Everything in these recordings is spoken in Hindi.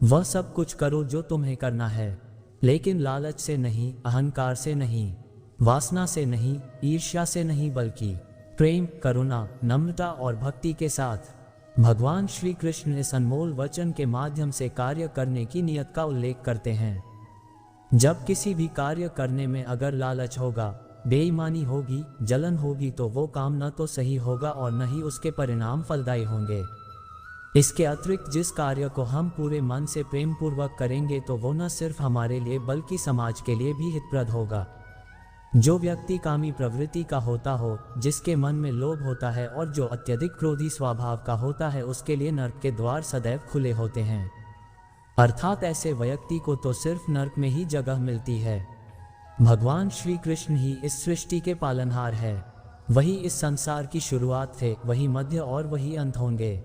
वह सब कुछ करो जो तुम्हें करना है, लेकिन लालच से नहीं, अहंकार से नहीं, वासना से नहीं, ईर्ष्या से नहीं, बल्कि प्रेम, करुणा, नम्रता और भक्ति के साथ। भगवान श्री कृष्ण इस अनमोल वचन के माध्यम से कार्य करने की नियत का उल्लेख करते हैं। जब किसी भी कार्य करने में अगर लालच होगा, बेईमानी होगी, जलन होगी, तो वो काम न तो सही होगा और न ही उसके परिणाम फलदायी होंगे। इसके अतिरिक्त जिस कार्य को हम पूरे मन से प्रेम पूर्वक करेंगे तो वो न सिर्फ हमारे लिए बल्कि समाज के लिए भी हितप्रद होगा। जो व्यक्ति कामी प्रवृत्ति का होता हो, जिसके मन में लोभ होता है और जो अत्यधिक क्रोधी स्वभाव का होता है, उसके लिए नर्क के द्वार सदैव खुले होते हैं। अर्थात ऐसे व्यक्ति को तो सिर्फ नर्क में ही जगह मिलती है। भगवान श्री कृष्ण ही इस सृष्टि के पालनहार है। वही इस संसार की शुरुआत थे, वही मध्य और वही अंत होंगे।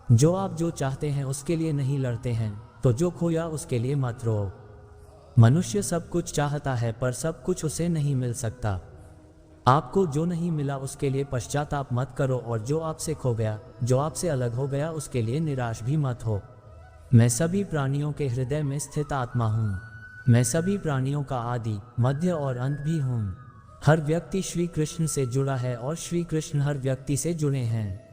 जो आप जो चाहते हैं उसके लिए नहीं लड़ते हैं, तो जो खोया उसके लिए मत रो। मनुष्य सब कुछ चाहता है पर सब कुछ उसे नहीं मिल सकता। आपको जो नहीं मिला उसके लिए पश्चाताप मत करो, और जो आपसे खो गया, जो आपसे अलग हो गया, उसके लिए निराश भी मत हो। मैं सभी प्राणियों के हृदय में स्थित आत्मा हूँ। मैं सभी प्राणियों का आदि, मध्य और अंत भी हूँ। हर व्यक्ति श्री कृष्ण से जुड़ा है और श्री कृष्ण हर व्यक्ति से जुड़े हैं।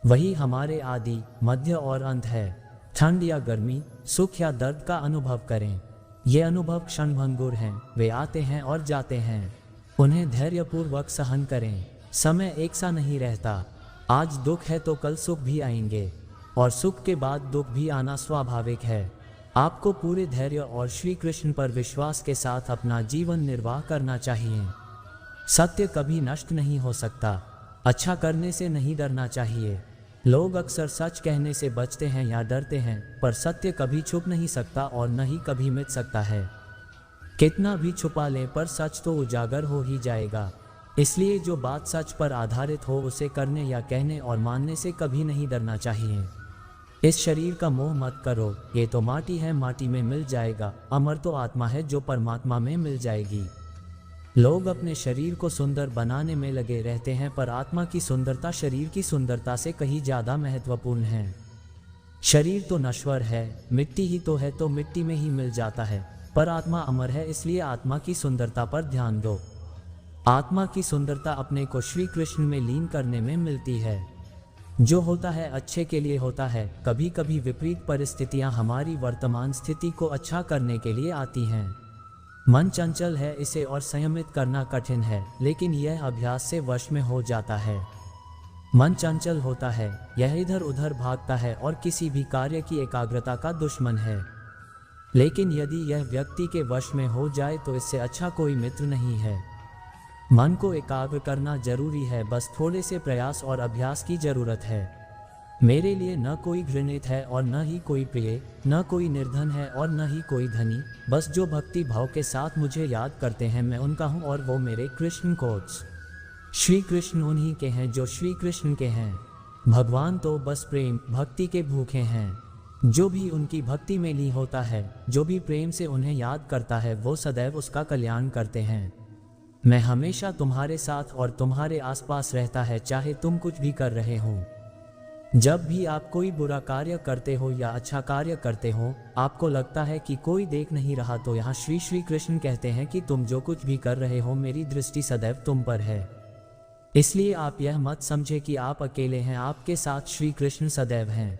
वही हमारे आदि, मध्य और अंत है। ठंड या गर्मी, सुख या दर्द का अनुभव करें। ये अनुभव क्षणभंगुर हैं, वे आते हैं और जाते हैं। उन्हें धैर्यपूर्वक सहन करें। समय एक सा नहीं रहता। आज दुख है तो कल सुख भी आएंगे, और सुख के बाद दुख भी आना स्वाभाविक है। आपको पूरे धैर्य और श्री कृष्ण पर विश्वास के साथ अपना जीवन निर्वाह करना चाहिए। सत्य कभी नष्ट नहीं हो सकता। अच्छा करने से नहीं डरना चाहिए। लोग अक्सर सच कहने से बचते हैं या डरते हैं, पर सत्य कभी छुप नहीं सकता और न ही कभी मिट सकता है। कितना भी छुपा लें पर सच तो उजागर हो ही जाएगा। इसलिए जो बात सच पर आधारित हो उसे करने या कहने और मानने से कभी नहीं डरना चाहिए। इस शरीर का मोह मत करो। ये तो माटी है, माटी में मिल जाएगा। अमर तो आत्मा है जो परमात्मा में मिल जाएगी। लोग अपने शरीर को सुंदर बनाने में लगे रहते हैं, पर आत्मा की सुंदरता शरीर की सुंदरता से कहीं ज्यादा महत्वपूर्ण है। शरीर तो नश्वर है, मिट्टी ही तो है, तो मिट्टी में ही मिल जाता है, पर आत्मा अमर है। इसलिए आत्मा की सुंदरता पर ध्यान दो। आत्मा की सुंदरता अपने को श्री कृष्ण में लीन करने में मिलती है। जो होता है अच्छे के लिए होता है। कभी कभी विपरीत परिस्थितियां हमारी वर्तमान स्थिति को अच्छा करने के लिए आती हैं। मन चंचल है, इसे और संयमित करना कठिन है, लेकिन यह अभ्यास से वश में हो जाता है। मन चंचल होता है, यह इधर उधर भागता है और किसी भी कार्य की एकाग्रता का दुश्मन है। लेकिन यदि यह व्यक्ति के वश में हो जाए तो इससे अच्छा कोई मित्र नहीं है। मन को एकाग्र करना जरूरी है, बस थोड़े से प्रयास और अभ्यास की जरूरत है। मेरे लिए न कोई घृणित है और न ही कोई प्रिय, न कोई निर्धन है और न ही कोई धनी। बस जो भक्ति भाव के साथ मुझे याद करते हैं, मैं उनका हूँ और वो मेरे कृष्ण कोट्स। श्री कृष्ण उन्हीं के हैं जो श्री कृष्ण के हैं। भगवान तो बस प्रेम भक्ति के भूखे हैं। जो भी उनकी भक्ति में लीन होता है, जो भी प्रेम से उन्हें याद करता है, वो सदैव उसका कल्याण करते हैं। मैं हमेशा तुम्हारे साथ और तुम्हारे आसपास रहता है, चाहे तुम कुछ भी कर रहे हो। जब भी आप कोई बुरा कार्य करते हो या अच्छा कार्य करते हो, आपको लगता है कि कोई देख नहीं रहा, तो यहाँ श्री कृष्ण कहते हैं कि तुम जो कुछ भी कर रहे हो, मेरी दृष्टि सदैव तुम पर है। इसलिए आप यह मत समझे कि आप अकेले हैं, आपके साथ श्री कृष्ण सदैव हैं।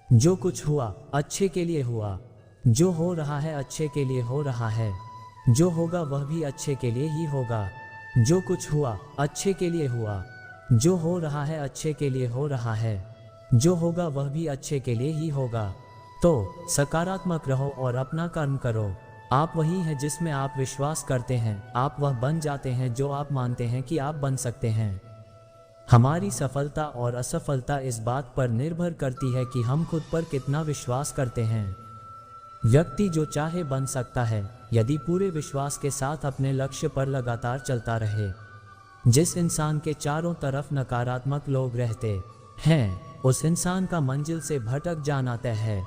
जो कुछ हुआ अच्छे के लिए हुआ। जो हो रहा है अच्छे के लिए हो रहा है। जो होगा वह भी अच्छे के लिए ही होगा। जो कुछ हुआ अच्छे के लिए हुआ। जो हो रहा है अच्छे के लिए हो रहा है। जो होगा वह भी अच्छे के लिए ही होगा। तो सकारात्मक रहो और अपना कर्म करो। आप वही हैं जिसमें आप विश्वास करते हैं। आप वह बन जाते हैं जो आप मानते हैं कि आप बन सकते हैं। हमारी सफलता और असफलता इस बात पर निर्भर करती है कि हम खुद पर कितना विश्वास करते हैं। व्यक्ति जो चाहे बन सकता है, यदि पूरे विश्वास के साथ अपने लक्ष्य पर लगातार चलता रहे। जिस इंसान के चारों तरफ नकारात्मक लोग रहते हैं, उस इंसान का मंजिल से भटक जाना तय है।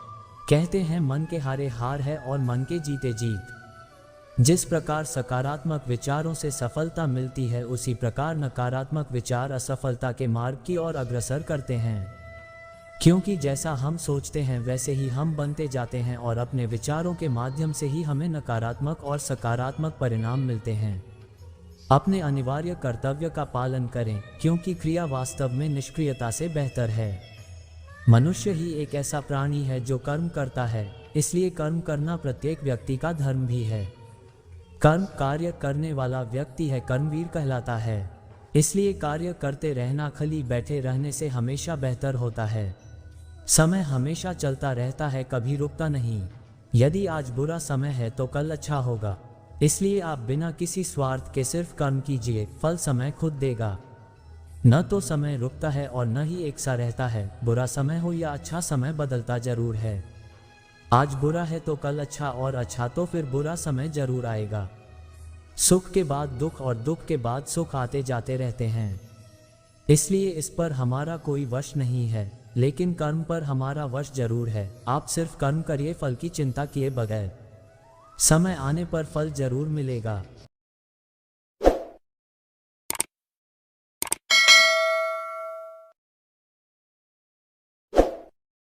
कहते हैं मन के हारे हार है और मन के जीते जीत। जिस प्रकार सकारात्मक विचारों से सफलता मिलती है, उसी प्रकार नकारात्मक विचार असफलता के मार्ग की ओर अग्रसर करते हैं। क्योंकि जैसा हम सोचते हैं वैसे ही हम बनते जाते हैं और अपने विचारों के माध्यम से ही हमें नकारात्मक और सकारात्मक परिणाम मिलते हैं। अपने अनिवार्य कर्तव्य का पालन करें, क्योंकि क्रिया वास्तव में निष्क्रियता से बेहतर है। मनुष्य ही एक ऐसा प्राणी है जो कर्म करता है, इसलिए कर्म करना प्रत्येक व्यक्ति का धर्म भी है। कर्म कार्य करने वाला व्यक्ति है कर्मवीर कहलाता है। इसलिए कार्य करते रहना खाली बैठे रहने से हमेशा बेहतर होता है। समय हमेशा चलता रहता है, कभी रुकता नहीं। यदि आज बुरा समय है तो कल अच्छा होगा। इसलिए आप बिना किसी स्वार्थ के सिर्फ कर्म कीजिए, फल समय खुद देगा। न तो समय रुकता है और न ही एक सा रहता है। बुरा समय हो या अच्छा समय बदलता जरूर है। आज बुरा है तो कल अच्छा, और अच्छा तो फिर बुरा समय जरूर आएगा। सुख के बाद दुख और दुख के बाद सुख आते जाते रहते हैं। इसलिए इस पर हमारा कोई वश नहीं है, लेकिन कर्म पर हमारा वश जरूर है। आप सिर्फ कर्म करिए, फल की चिंता किए बगैर। समय आने पर फल जरूर मिलेगा।